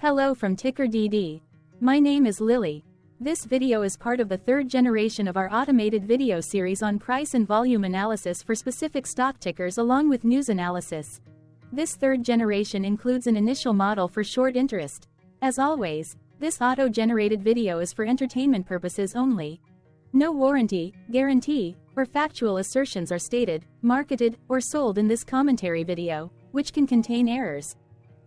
Hello from TickerDD. My name is Lily. This video is part of the third generation of our automated video series on price and volume analysis for specific stock tickers along with news analysis. This third generation includes an initial model for short interest. As always, this auto-generated video is for entertainment purposes only. No warranty, guarantee, or factual assertions are stated, marketed, or sold in this commentary video, which can contain errors.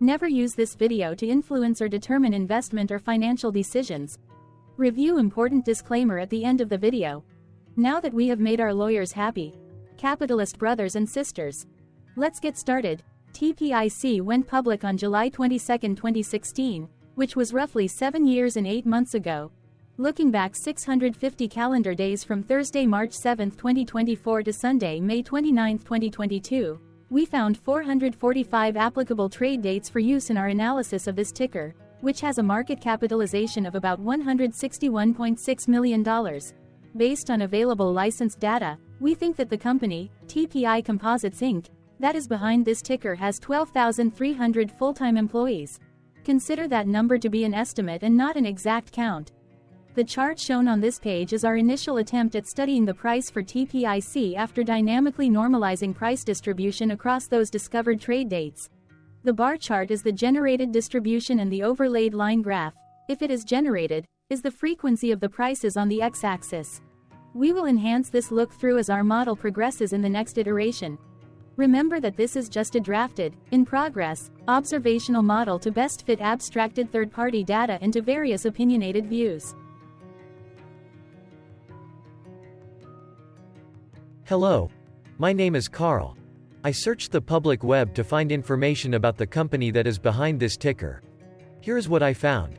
Never use this video to influence or determine investment or financial decisions. Review important disclaimer at the end of the video. Now that we have made our lawyers happy, capitalist brothers and sisters, let's get started. TPIC went public on July 22, 2016, which was roughly 7 years and 8 months ago. Looking back 650 calendar days from Thursday, March 7, 2024 to Sunday, May 29, 2022, we found 445 applicable trade dates for use in our analysis of this ticker, which has a market capitalization of about $161.6 million. Based on available licensed data, we think that the company, TPI Composites Inc., that is behind this ticker has 12,300 full-time employees. Consider that number to be an estimate and not an exact count. The chart shown on this page is our initial attempt at studying the price for TPIC after dynamically normalizing price distribution across those discovered trade dates. The bar chart is the generated distribution and the overlaid line graph, if it is generated, is the frequency of the prices on the x-axis. We will enhance this look-through as our model progresses in the next iteration. Remember that this is just a drafted, in progress, observational model to best fit abstracted third-party data into various opinionated views. Hello. My name is Carl. I searched the public web to find information about the company that is behind this ticker. Here's what I found.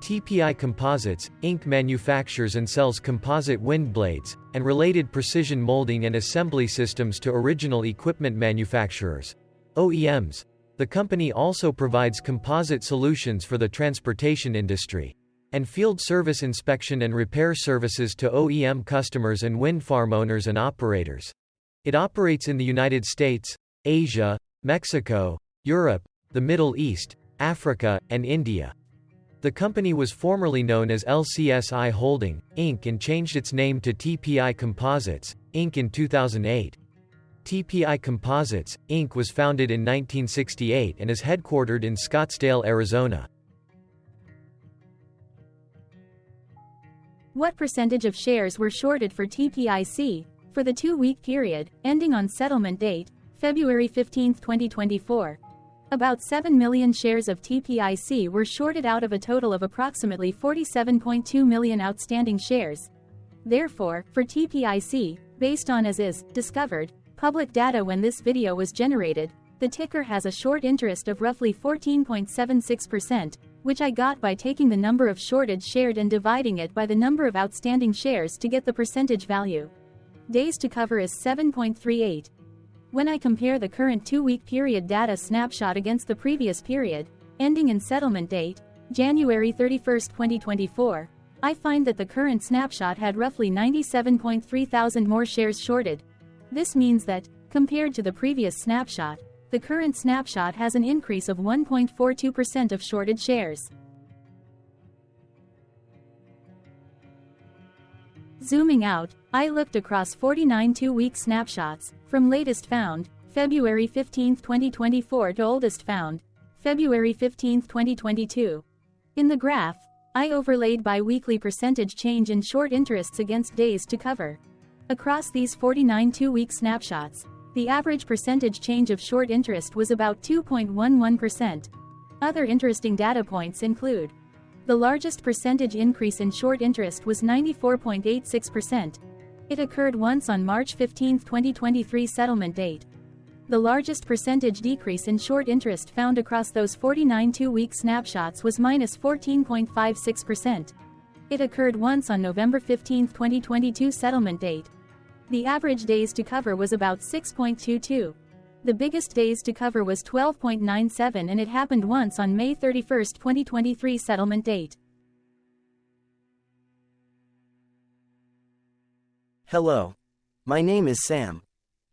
TPI Composites, Inc. manufactures and sells composite wind blades, and related precision molding and assembly systems to original equipment manufacturers, OEMs. The company also provides composite solutions for the transportation industry, and field service inspection and repair services to OEM customers and wind farm owners and operators. It operates in the United States, Asia, Mexico, Europe, the Middle East, Africa, and India. The company was formerly known as LCSI Holding, Inc. and changed its name to TPI Composites, Inc. in 2008. TPI Composites, Inc. was founded in 1968 and is headquartered in Scottsdale, Arizona. What percentage of shares were shorted for TPIC, for the 2-week period, ending on settlement date, February 15, 2024? About 7 million shares of TPIC were shorted out of a total of approximately 47.2 million outstanding shares. Therefore, for TPIC, based on as is, discovered, public data when this video was generated, the ticker has a short interest of roughly 14.76%, which I got by taking the number of shorted shared and dividing it by the number of outstanding shares to get the percentage value. Days to cover is 7.38. When I compare the current 2-week period data snapshot against the previous period, ending in settlement date, January 31, 2024, I find that the current snapshot had roughly 97.3 thousand more shares shorted. This means that, compared to the previous snapshot, the current snapshot has an increase of 1.42% of shorted shares. Zooming out, I looked across 49 2-week snapshots, from latest found, February 15, 2024 to oldest found, February 15, 2022. In the graph, I overlaid bi-weekly percentage change in short interests against days to cover. Across these 49 2-week snapshots, the average percentage change of short interest was about 2.11%. Other interesting data points include: the largest percentage increase in short interest was 94.86%. It occurred once on March 15, 2023 settlement date. The largest percentage decrease in short interest found across those 49 2-week snapshots was -14.56%. It occurred once on November 15, 2022 settlement date. The average days to cover was about 6.22. The biggest days to cover was 12.97 and it happened once on May 31, 2023 settlement date. Hello. My name is Sam.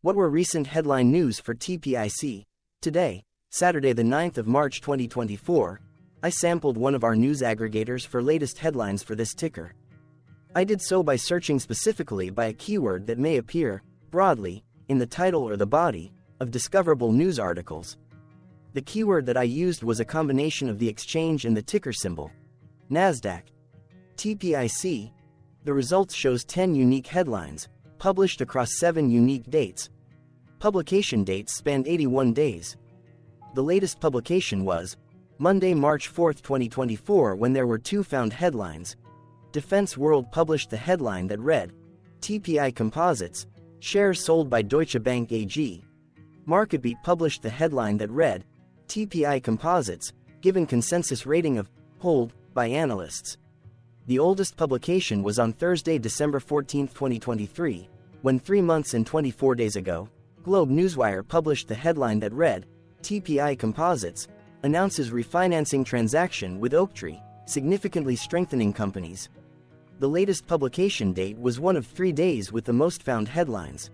What were recent headline news for TPIC? Today, Saturday the 9th of March 2024, I sampled one of our news aggregators for latest headlines for this ticker. I did so by searching specifically by a keyword that may appear, broadly, in the title or the body, of discoverable news articles. The keyword that I used was a combination of the exchange and the ticker symbol, NASDAQ. TPIC. The results shows 10 unique headlines, published across 7 unique dates. Publication dates spanned 81 days. The latest publication was Monday, March 4, 2024, when there were 2 found headlines. Defense World published the headline that read, TPI Composites, shares sold by Deutsche Bank AG. MarketBeat published the headline that read, TPI Composites, given consensus rating of hold by analysts. The oldest publication was on Thursday, December 14, 2023, when 3 months and 24 days ago, Globe Newswire published the headline that read, TPI Composites, announces refinancing transaction with Oaktree, significantly strengthening companies. The latest publication date was one of 3 days with the most found headlines.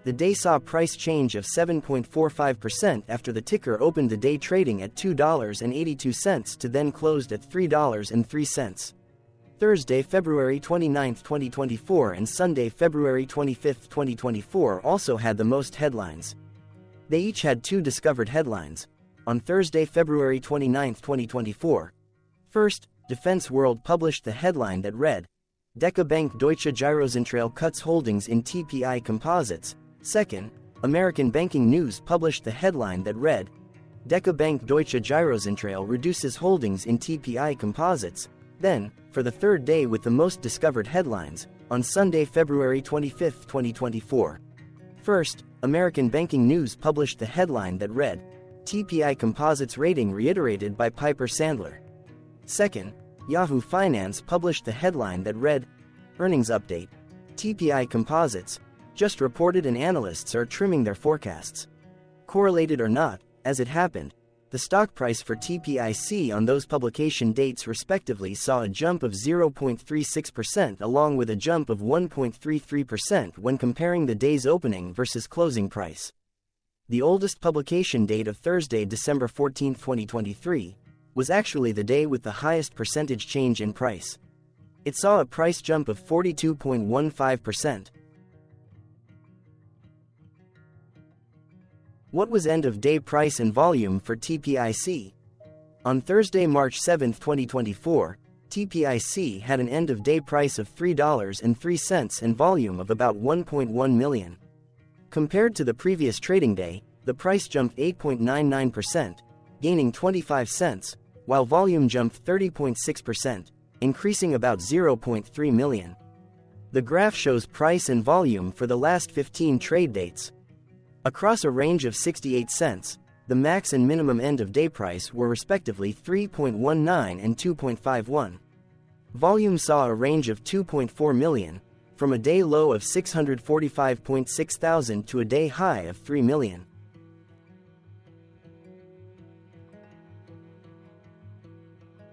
The day saw a price change of 7.45% after the ticker opened the day trading at $2.82 to then closed at $3.03. Thursday, February 29, 2024 and Sunday, February 25, 2024 also had the most headlines. They each had 2 discovered headlines. On Thursday, February 29, 2024. First, Defense World published the headline that read, DECA Bank Deutsche Girozentrale cuts holdings in TPI Composites. Second, American Banking News published the headline that read, DECA Bank Deutsche Girozentrale reduces holdings in TPI Composites. Then, for the third day with the most discovered headlines, on Sunday, February 25, 2024. First, American Banking News published the headline that read, TPI Composites rating reiterated by Piper Sandler. Second, Yahoo Finance published the headline that read, Earnings Update. TPI Composites, just reported and analysts are trimming their forecasts. Correlated or not, as it happened, the stock price for TPIC on those publication dates respectively saw a jump of 0.36% along with a jump of 1.33% when comparing the day's opening versus closing price. The oldest publication date of Thursday, December 14, 2023, was actually the day with the highest percentage change in price. It saw a price jump of 42.15%. What was end-of-day price and volume for TPIC? On Thursday, March 7, 2024, TPIC had an end-of-day price of $3.03 and volume of about 1.1 million. Compared to the previous trading day, the price jumped 8.99%, gaining 25 cents, while volume jumped 30.6%, increasing about 0.3 million. The graph shows price and volume for the last 15 trade dates. Across a range of 68 cents, the max and minimum end-of-day price were respectively 3.19 and 2.51. Volume saw a range of 2.4 million, from a day low of 645.6 thousand to a day high of 3 million.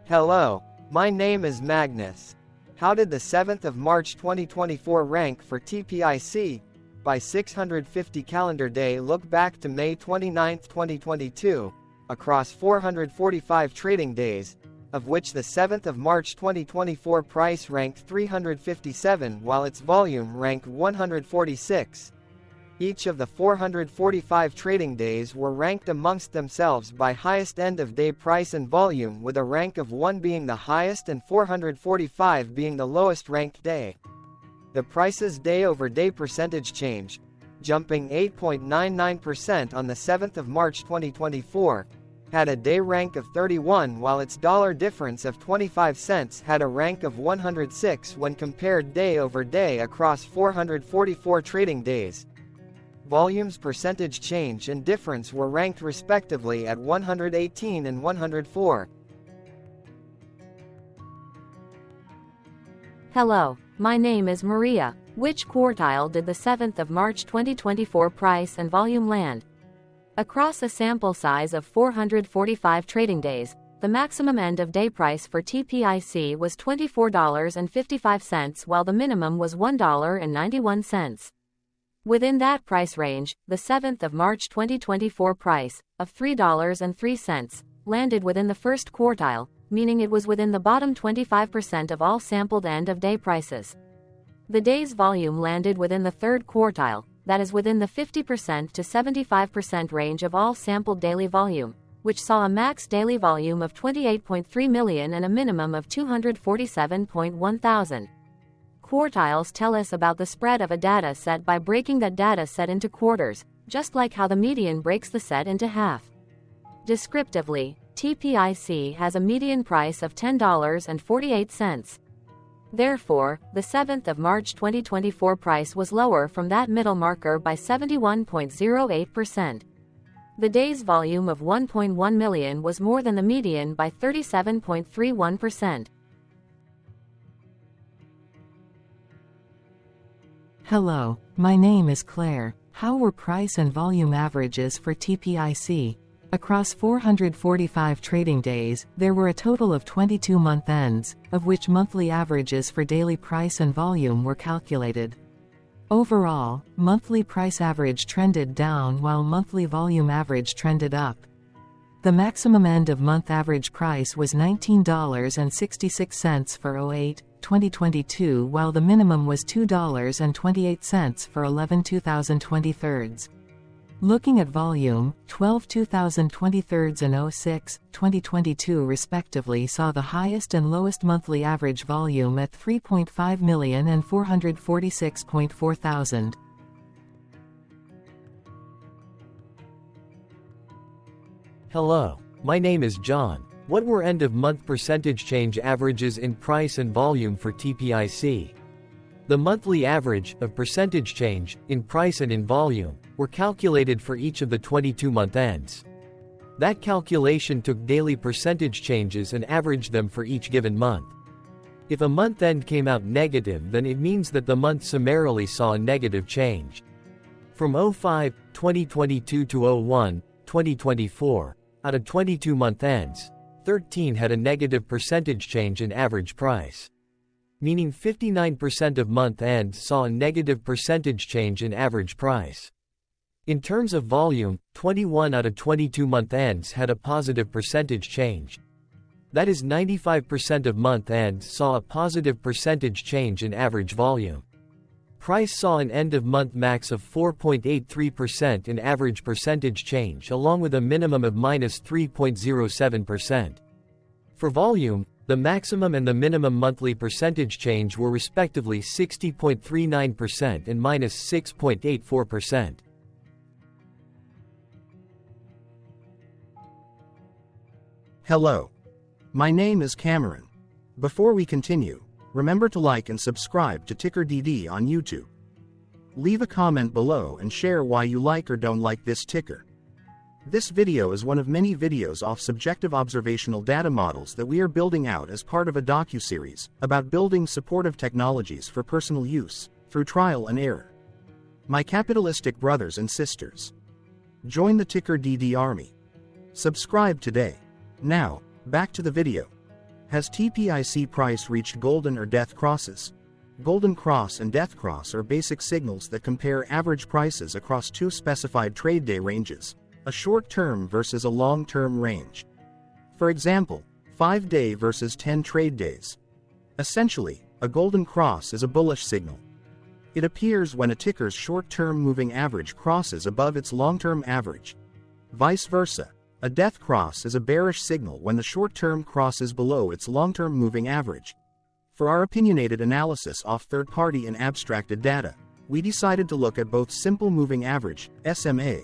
Hello, my name is Magnus. How did the 7th of March 2024 rank for TPIC? By 650 calendar day look back to May 29, 2022, across 445 trading days, of which the 7th of March 2024 price ranked 357 while its volume ranked 146. Each of the 445 trading days were ranked amongst themselves by highest end-of-day price and volume, with a rank of 1 being the highest and 445 being the lowest ranked day. The price's day-over-day percentage change, jumping 8.99% on the 7th of March 2024, had a day rank of 31 while its dollar difference of 25 cents had a rank of 106 when compared day-over-day across 444 trading days. Volume's percentage change and difference were ranked respectively at 118 and 104. Hello, my name is Maria. Which quartile did the 7th of March 2024 price and volume land? Across a sample size of 445 trading days, the maximum end-of-day price for TPIC was $24.55 while the minimum was $1.91. Within that price range, the 7th of March 2024 price, of $3.03, landed within the first quartile, meaning it was within the bottom 25% of all sampled end-of-day prices. The day's volume landed within the third quartile, that is within the 50% to 75% range of all sampled daily volume, which saw a max daily volume of 28.3 million and a minimum of 247.1 thousand. Quartiles tell us about the spread of a data set by breaking that data set into quarters, just like how the median breaks the set into half. Descriptively, TPIC has a median price of $10.48. Therefore, the 7th of March 2024 price was lower from that middle marker by 71.08%. The day's volume of 1.1 million was more than the median by 37.31%. Hello, my name is Claire. How were price and volume averages for TPIC? Across 445 trading days, there were a total of 22 month ends, of which monthly averages for daily price and volume were calculated. Overall, monthly price average trended down while monthly volume average trended up. The maximum end of month average price was $19.66 for 08/2022, while the minimum was $2.28 for 11/2023. Looking at volume, 12/2023 and 06/2022 respectively saw the highest and lowest monthly average volume at 3.5 million and 446.4 thousand. Hello, my name is John. What were end-of-month percentage change averages in price and volume for TPIC? The monthly average of percentage change in price and in volume were calculated for each of the 22 month ends. That calculation took daily percentage changes and averaged them for each given month. If a month end came out negative, then it means that the month summarily saw a negative change. From 05/2022 to 01/2024, out of 22 month ends, 13 had a negative percentage change in average price. Meaning 59% of month ends saw a negative percentage change in average price. In terms of volume, 21 out of 22 month ends had a positive percentage change. That is 95% of month ends saw a positive percentage change in average volume. Price saw an end-of-month max of 4.83% in average percentage change, along with a minimum of -3.07%. For volume, the maximum and the minimum monthly percentage change were respectively 60.39% and -6.84%. Hello. My name is Cameron. Before we continue, remember to like and subscribe to TickerDD on YouTube. Leave a comment below and share why you like or don't like this ticker. This video is one of many videos off subjective observational data models that we are building out as part of a docu-series about building supportive technologies for personal use, through trial and error. My capitalistic brothers and sisters, join the TickerDD army. Subscribe today. Now, back to the video. Has TPIC price reached golden or death crosses? Golden cross and death cross are basic signals that compare average prices across two specified trade day ranges, a short-term versus a long-term range. For example, 5-day versus 10 trade days. Essentially, a golden cross is a bullish signal. It appears when a ticker's short-term moving average crosses above its long-term average. Vice versa, a death cross is a bearish signal when the short-term crosses below its long-term moving average. For our opinionated analysis off third-party and abstracted data, we decided to look at both simple moving average, SMA,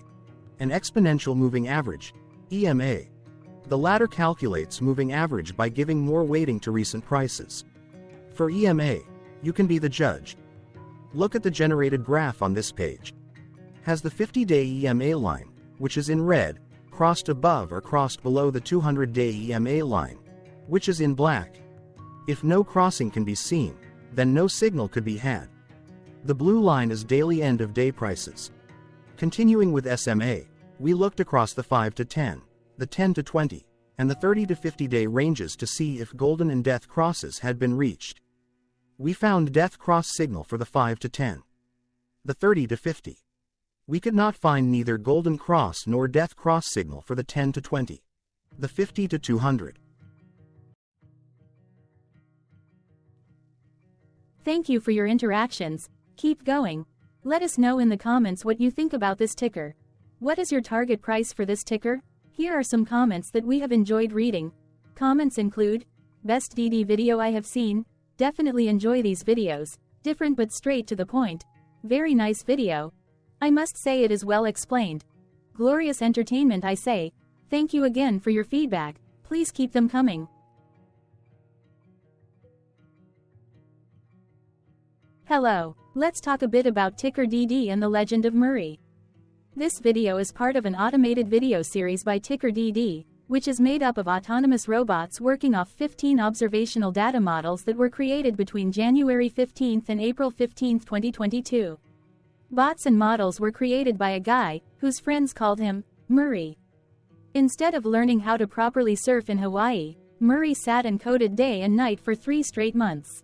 and exponential moving average, EMA. The latter calculates moving average by giving more weighting to recent prices. For EMA, you can be the judge. Look at the generated graph on this page. Has the 50-day EMA line, which is in red, crossed above or crossed below the 200-day EMA line, which is in black? If no crossing can be seen, then no signal could be had. The blue line is daily end-of-day prices. Continuing with SMA, we looked across the 5 to 10, the 10 to 20, and the 30 to 50-day ranges to see if golden and death crosses had been reached. We found death cross signal for the 5 to 10. The 30 to 50. We could not find neither golden cross nor death cross signal for the 10 to 20. The 50 to 200. Thank you for your interactions. Keep going. Let us know in the comments what you think about this ticker. What is your target price for this ticker? Here are some comments that we have enjoyed reading. Comments include, best DD video I have seen, definitely enjoy these videos, different but straight to the point, very nice video. I must say it is well explained. Glorious entertainment I say, thank you again for your feedback, please keep them coming. Hello, let's talk a bit about TickerDD and the Legend of Murray. This video is part of an automated video series by TickerDD, which is made up of autonomous robots working off 15 observational data models that were created between January 15 and April 15, 2022. Bots and models were created by a guy, whose friends called him Murray. Instead of learning how to properly surf in Hawaii, Murray sat and coded day and night for 3 straight months.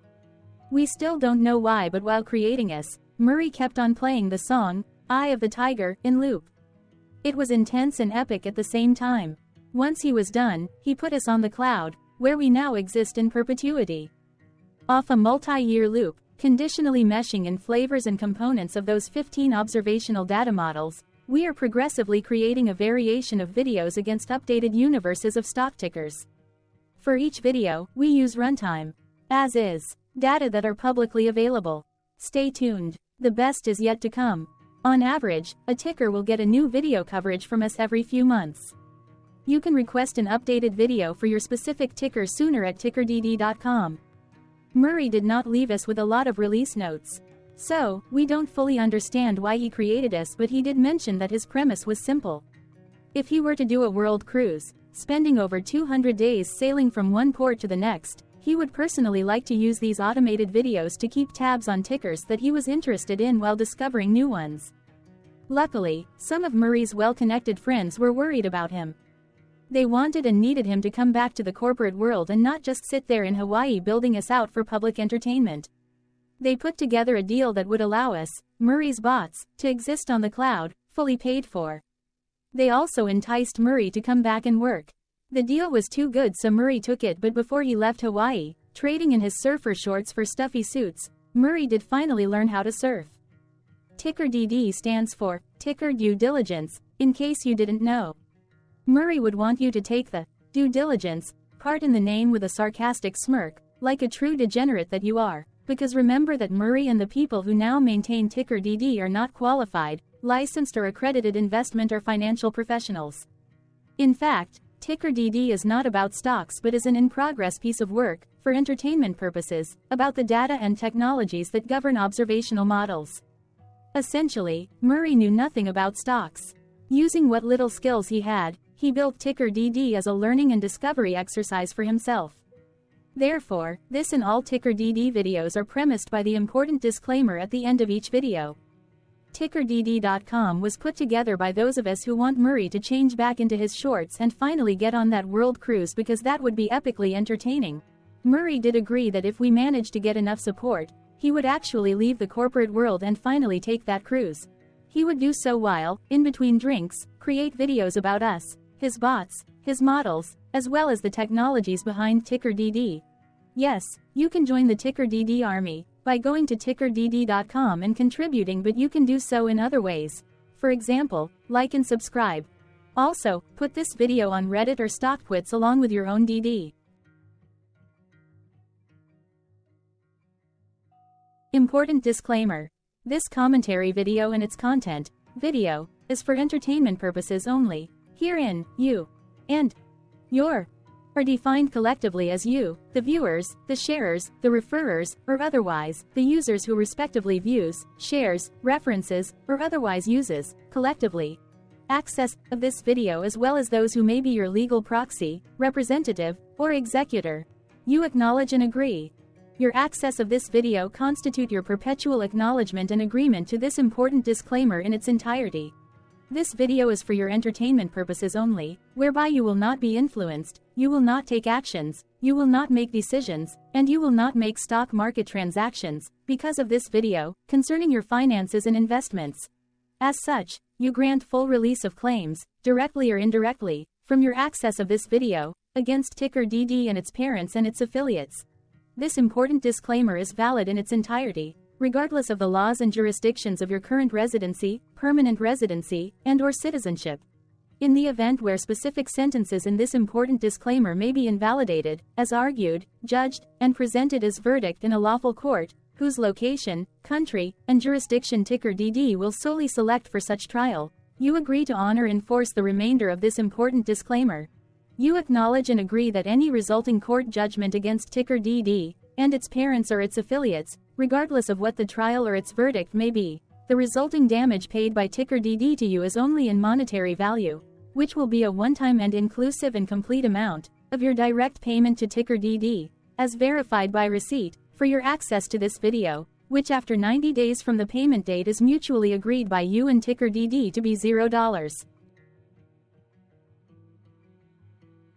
We still don't know why, but while creating us, Murray kept on playing the song, Eye of the Tiger, in loop. It was intense and epic at the same time. Once he was done, he put us on the cloud, where we now exist in perpetuity. Off a multi-year loop, conditionally meshing in flavors and components of those 15 observational data models, we are progressively creating a variation of videos against updated universes of stock tickers. For each video, we use runtime, as is, data that are publicly available. Stay tuned. The best is yet to come. On average, a ticker will get a new video coverage from us every few months. You can request an updated video for your specific ticker sooner at TickerDD.com. Murray did not leave us with a lot of release notes. So, we don't fully understand why he created us, but he did mention that his premise was simple. If he were to do a world cruise, spending over 200 days sailing from one port to the next, he would personally like to use these automated videos to keep tabs on tickers that he was interested in while discovering new ones. Luckily, some of Murray's well-connected friends were worried about him. They wanted and needed him to come back to the corporate world and not just sit there in Hawaii building us out for public entertainment. They put together a deal that would allow us, Murray's bots, to exist on the cloud, fully paid for. They also enticed Murray to come back and work. The deal was too good, so Murray took it, but before he left Hawaii, trading in his surfer shorts for stuffy suits, Murray did finally learn how to surf. TickerDD stands for Ticker Due Diligence, in case you didn't know. Murray would want you to take the due diligence part in the name with a sarcastic smirk, like a true degenerate that you are, because remember that Murray and the people who now maintain TickerDD are not qualified, licensed or accredited investment or financial professionals. In fact, TickerDD is not about stocks but is an in-progress piece of work, for entertainment purposes, about the data and technologies that govern observational models. Essentially, Murray knew nothing about stocks. Using what little skills he had, he built TickerDD as a learning and discovery exercise for himself. Therefore, this and all TickerDD videos are premised by the important disclaimer at the end of each video. TickerDD.com was put together by those of us who want Murray to change back into his shorts and finally get on that world cruise, because that would be epically entertaining. Murray did agree that if we managed to get enough support, he would actually leave the corporate world and finally take that cruise. He would do so while, in between drinks, create videos about us, his bots, his models, as well as the technologies behind TickerDD. Yes, you can join the TickerDD army by going to TickerDD.com and contributing, but you can do so in other ways. For example, like and subscribe. Also, put this video on Reddit or StockTwits along with your own DD. Important disclaimer. This commentary video and its content, video, is for entertainment purposes only. Herein, you and your are defined collectively as you, the viewers, the sharers, the referrers, or otherwise, the users who respectively views, shares, references, or otherwise uses, collectively, access of this video, as well as those who may be your legal proxy, representative, or executor. You acknowledge and agree. Your access of this video constitute your perpetual acknowledgement and agreement to this important disclaimer in its entirety. This video is for your entertainment purposes only, whereby you will not be influenced, you will not take actions, you will not make decisions, and you will not make stock market transactions, because of this video, concerning your finances and investments. As such, you grant full release of claims, directly or indirectly, from your access of this video, against TickerDD and its parents and its affiliates. This important disclaimer is valid in its entirety, regardless of the laws and jurisdictions of your current residency, permanent residency, and/or citizenship. In the event where specific sentences in this important disclaimer may be invalidated, as argued, judged, and presented as verdict in a lawful court, whose location, country, and jurisdiction TickerDD will solely select for such trial, you agree to honor and enforce the remainder of this important disclaimer. You acknowledge and agree that any resulting court judgment against TickerDD, and its parents or its affiliates, regardless of what the trial or its verdict may be, the resulting damage paid by TickerDD to you is only in monetary value, which will be a one-time and inclusive and complete amount of your direct payment to TickerDD, as verified by receipt, for your access to this video, which after 90 days from the payment date is mutually agreed by you and TickerDD to be $0.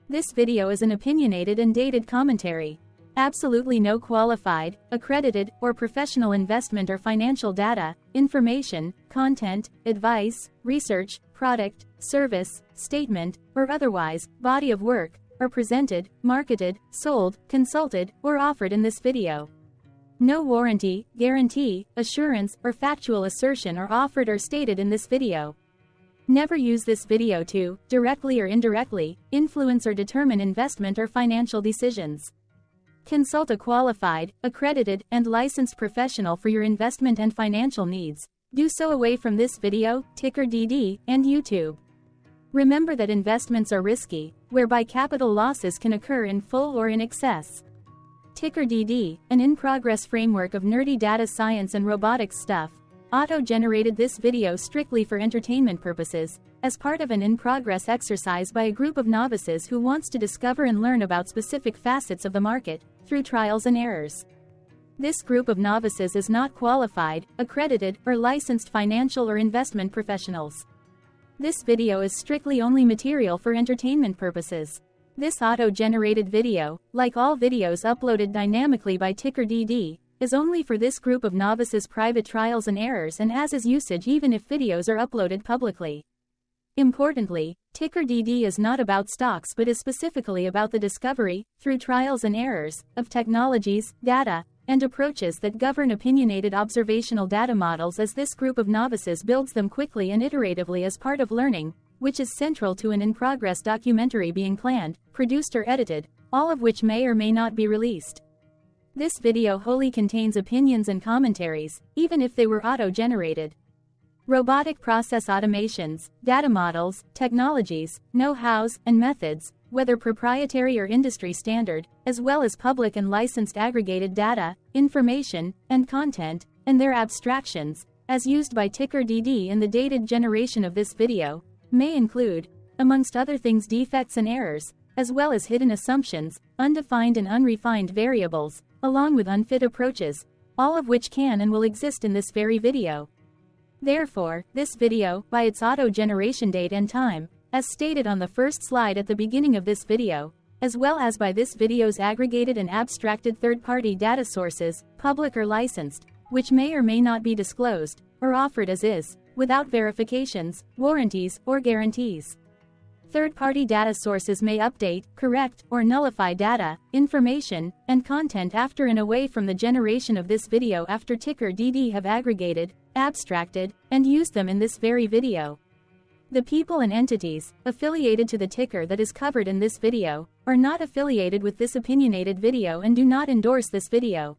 This video is an opinionated and dated commentary. Absolutely no qualified, accredited, or professional investment or financial data, information, content, advice, research, product, service, statement, or otherwise, body of work, are presented, marketed, sold, consulted, or offered in this video. No warranty, guarantee, assurance, or factual assertion are offered or stated in this video. Never use this video to, directly or indirectly, influence or determine investment or financial decisions. Consult a qualified, accredited, and licensed professional for your investment and financial needs. Do so away from this video, TickerDD, and YouTube. Remember that investments are risky, whereby capital losses can occur in full or in excess. TickerDD, an in-progress framework of nerdy data science and robotics stuff, auto-generated this video strictly for entertainment purposes, as part of an in-progress exercise by a group of novices who wants to discover and learn about specific facets of the market, through trials and errors. This group of novices is not qualified, accredited, or licensed financial or investment professionals. This video is strictly only material for entertainment purposes. This auto-generated video, like all videos uploaded dynamically by TickerDD, is only for this group of novices' private trials and errors and as is usage even if videos are uploaded publicly. Importantly, TickerDD is not about stocks but is specifically about the discovery, through trials and errors, of technologies, data, and approaches that govern opinionated observational data models as this group of novices builds them quickly and iteratively as part of learning, which is central to an in-progress documentary being planned, produced or edited, all of which may or may not be released. This video wholly contains opinions and commentaries, even if they were auto-generated. Robotic process automations, data models, technologies, know-hows, and methods, whether proprietary or industry standard, as well as public and licensed aggregated data, information, and content, and their abstractions, as used by TickerDD in the dated generation of this video, may include, amongst other things, defects and errors, as well as hidden assumptions, undefined and unrefined variables, along with unfit approaches, all of which can and will exist in this very video. Therefore, this video, by its auto-generation date and time, as stated on the first slide at the beginning of this video, as well as by this video's aggregated and abstracted third-party data sources, public or licensed, which may or may not be disclosed, or offered as is, without verifications, warranties, or guarantees. Third-party data sources may update, correct, or nullify data, information, and content after and away from the generation of this video after TickerDD have aggregated, abstracted, and used them in this very video. The people and entities, affiliated to the ticker that is covered in this video, are not affiliated with this opinionated video and do not endorse this video.